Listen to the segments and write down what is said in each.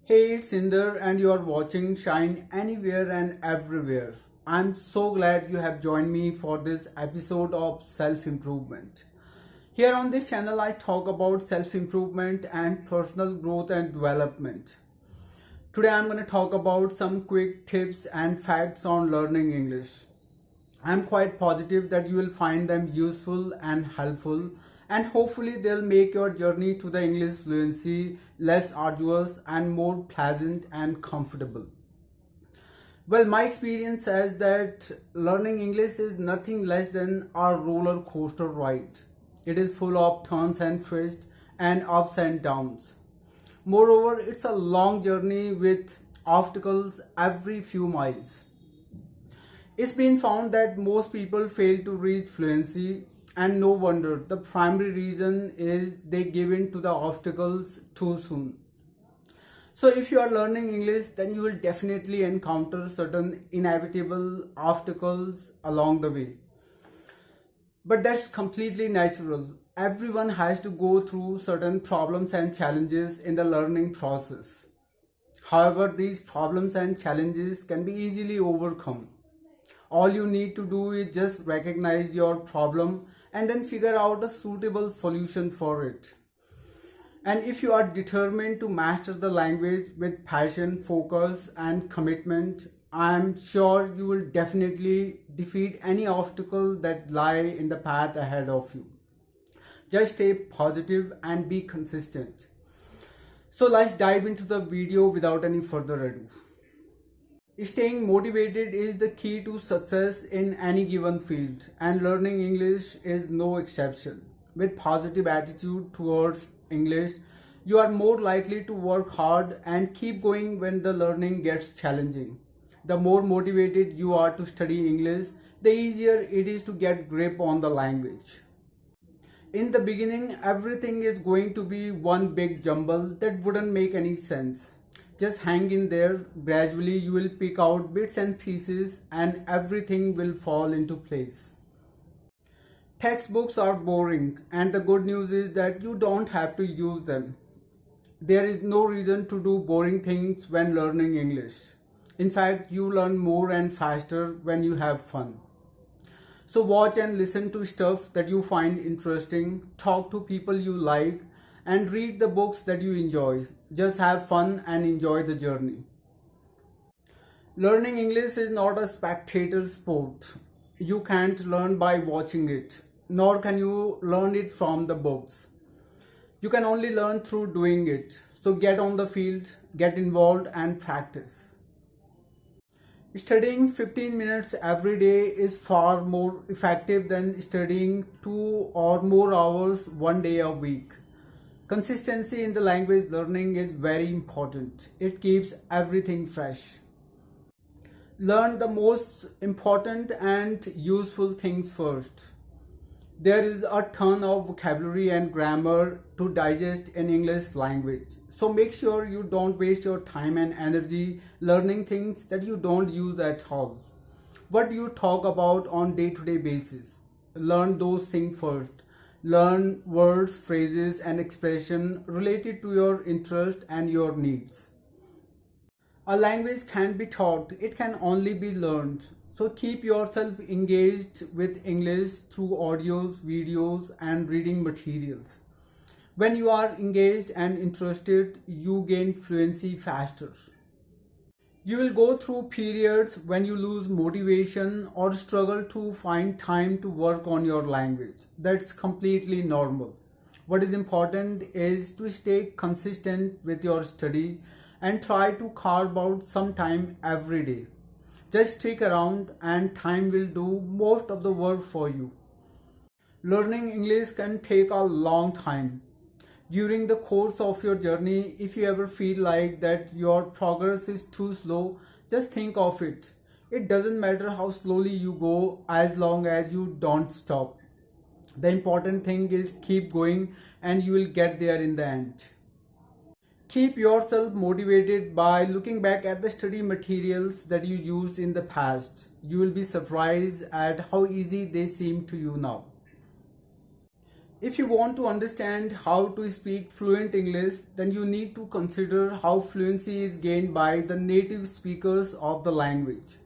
Hey, it's Inder, and you are watching Shine Anywhere and Everywhere. I'm so glad you have joined me for this episode of Self Improvement. Here on this channel, I talk about self improvement and personal growth and development. Today, I'm going to talk about some quick tips and facts on learning English. I'm quite positive that you will find them useful and helpful, and hopefully they'll make your journey to the English fluency less arduous and more pleasant and comfortable. Well, my experience says that learning English is nothing less than a roller coaster ride. It is full of turns and twists and ups and downs. Moreover, it's a long journey with obstacles every few miles. It's been found that most people fail to reach fluency, and no wonder. The primary reason is they give in to the obstacles too soon. So, if you are learning English, then you will definitely encounter certain inevitable obstacles along the way. But that's completely natural. Everyone has to go through certain problems and challenges in the learning process. However, these problems and challenges can be easily overcome. All you need to do is just recognize your problem and then figure out a suitable solution for it. And if you are determined to master the language with passion, focus, and commitment, I am sure you will definitely defeat any obstacle that lie in the path ahead of you. Just stay positive and be consistent. So let's dive into the video without any further ado. Staying motivated is the key to success in any given field, and learning English is no exception. With positive attitude towards English, you are more likely to work hard and keep going when the learning gets challenging. The more motivated you are to study English, the easier it is to get grip on the language. In the beginning, everything is going to be one big jumble that wouldn't make any sense. Just hang in there. Gradually you will pick out bits and pieces and everything will fall into place. Textbooks are boring, and the good news is that you don't have to use them. There is no reason to do boring things when learning English. In fact, you learn more and faster when you have fun. So watch and listen to stuff that you find interesting, talk to people you like, and read the books that you enjoy. Just have fun and enjoy the journey. Learning English is not a spectator sport. You can't learn by watching it, nor can you learn it from the books. You can only learn through doing it. So get on the field, get involved, and practice. Studying 15 minutes every day is far more effective than studying 2 or more hours one day a week. Consistency in the language learning is very important. It keeps everything fresh. Learn the most important and useful things first. There is a ton of vocabulary and grammar to digest in English language. So make sure you don't waste your time and energy learning things that you don't use at all. What you talk about on day-to-day basis. Learn those things first. Learn words, phrases, and expression related to your interest and your needs. A language can't be taught, it can only be learned. So keep yourself engaged with English through audios, videos, and reading materials. When you are engaged and interested, you gain fluency faster. You will go through periods when you lose motivation or struggle to find time to work on your language. That's completely normal. What is important is to stay consistent with your study and try to carve out some time every day. Just stick around and time will do most of the work for you. Learning English can take a long time. During the course of your journey, if you ever feel like that your progress is too slow, just think of it. It doesn't matter how slowly you go as long as you don't stop. The important thing is keep going and you will get there in the end. Keep yourself motivated by looking back at the study materials that you used in the past. You will be surprised at how easy they seem to you now. If you want to understand how to speak fluent English, then you need to consider how fluency is gained by the native speakers of the language.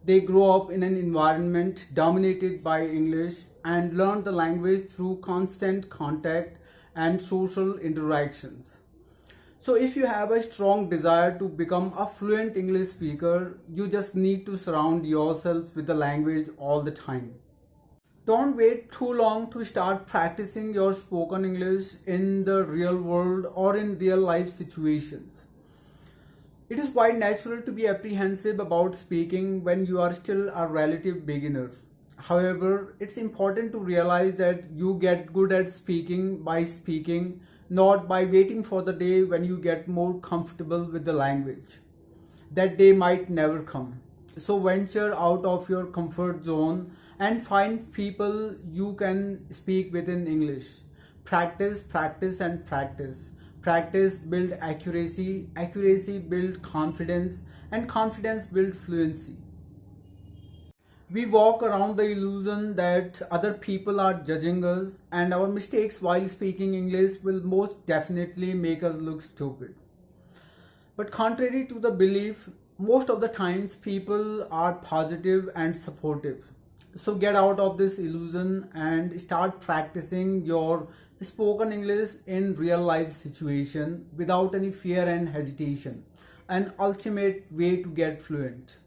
They grow up in an environment dominated by English and learn the language through constant contact and social interactions. So, if you have a strong desire to become a fluent English speaker, you just need to surround yourself with the language all the time. Don't wait too long to start practicing your spoken English in the real world or in real life situations. It is quite natural to be apprehensive about speaking when you are still a relative beginner. However, it's important to realize that you get good at speaking by speaking, not by waiting for the day when you get more comfortable with the language. That day might never come. So venture out of your comfort zone and find people you can speak with in English. Practice, practice, and practice. Practice build accuracy, accuracy build confidence, and confidence build fluency. We walk around the illusion that other people are judging us, and our mistakes while speaking English will most definitely make us look stupid. But contrary to the belief, most of the times people are positive and supportive. So get out of this illusion and start practicing your spoken English in real life situation without any fear and hesitation. An ultimate way to get fluent.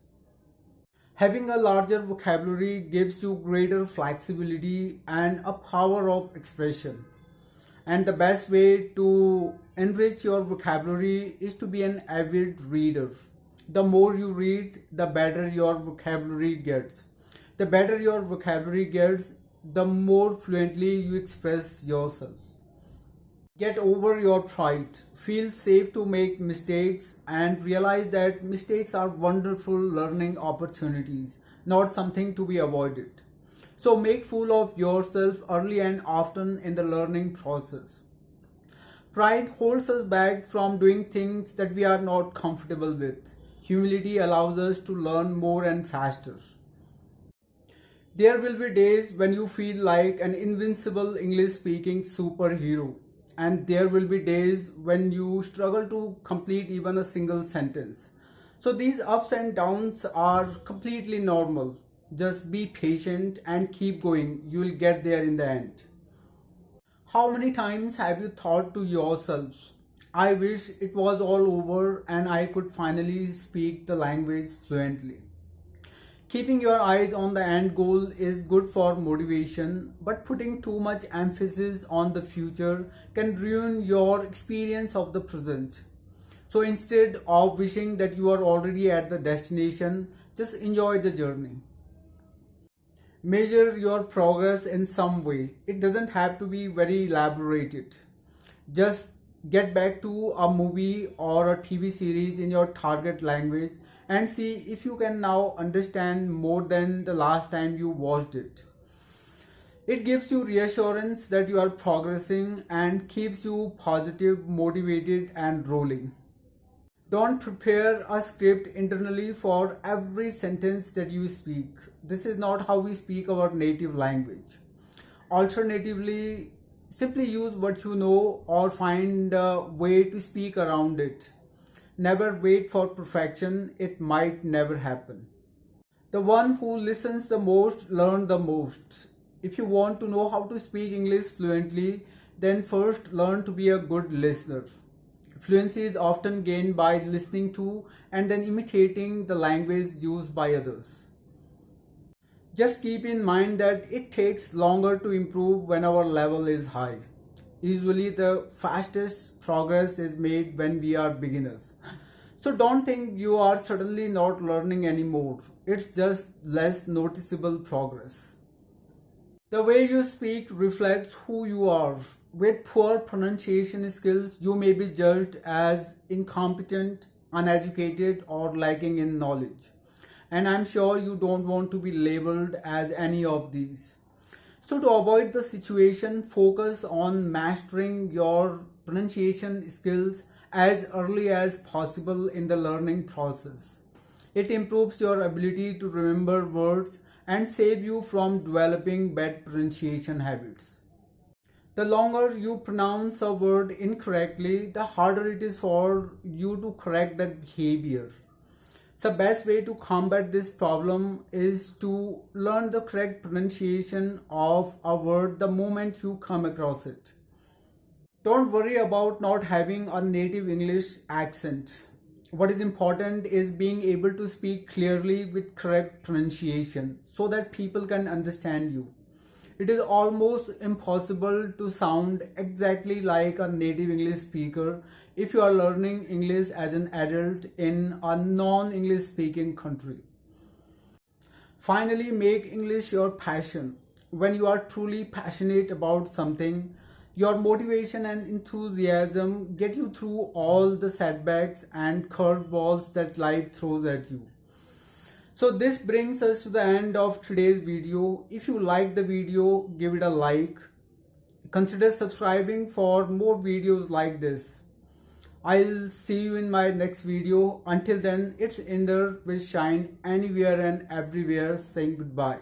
Having a larger vocabulary gives you greater flexibility and a power of expression. And the best way to enrich your vocabulary is to be an avid reader. The more you read, the better your vocabulary gets. The better your vocabulary gets, the more fluently you express yourself. Get over your pride. Feel safe to make mistakes and realize that mistakes are wonderful learning opportunities, not something to be avoided. So make fool of yourself early and often in the learning process. Pride holds us back from doing things that we are not comfortable with. Humility allows us to learn more and faster. There will be days when you feel like an invincible English speaking superhero, and there will be days when you struggle to complete even a single sentence. So these ups and downs are completely normal. Just be patient and keep going. You will get there in the end. How many times have you thought to yourself, I wish it was all over and I could finally speak the language fluently? Keeping your eyes on the end goal is good for motivation, but putting too much emphasis on the future can ruin your experience of the present. So instead of wishing that you are already at the destination, just enjoy the journey. Measure your progress in some way. It doesn't have to be very elaborated. Just get back to a movie or a TV series in your target language and see if you can now understand more than the last time you watched it. It gives you reassurance that you are progressing and keeps you positive, motivated, and rolling. Don't prepare a script internally for every sentence that you speak. This is not how we speak our native language. Alternatively, simply use what you know or find a way to speak around it. Never wait for perfection, it might never happen. The one who listens the most learns the most. If you want to know how to speak English fluently, then first learn to be a good listener. Fluency is often gained by listening to and then imitating the language used by others. Just keep in mind that it takes longer to improve when our level is high. Usually the fastest progress is made when we are beginners. So don't think you are suddenly not learning anymore. It's just less noticeable progress. The way you speak reflects who you are. With poor pronunciation skills, you may be judged as incompetent, uneducated, or lacking in knowledge. And I'm sure you don't want to be labeled as any of these. So to avoid the situation, focus on mastering your pronunciation skills as early as possible in the learning process. It improves your ability to remember words and save you from developing bad pronunciation habits. The longer you pronounce a word incorrectly, the harder it is for you to correct that behavior. So best way to combat this problem is to learn the correct pronunciation of a word the moment you come across it. Don't worry about not having a native English accent. What is important is being able to speak clearly with correct pronunciation so that people can understand you. It is almost impossible to sound exactly like a native English speaker if you are learning English as an adult in a non-English speaking country. Finally, make English your passion. When you are truly passionate about something, your motivation and enthusiasm get you through all the setbacks and curveballs that life throws at you. So this brings us to the end of today's video. If you like the video, give it a like. Consider subscribing for more videos like this. I'll see you in my next video. Until then, it's Inder with Shine Anywhere and Everywhere saying goodbye.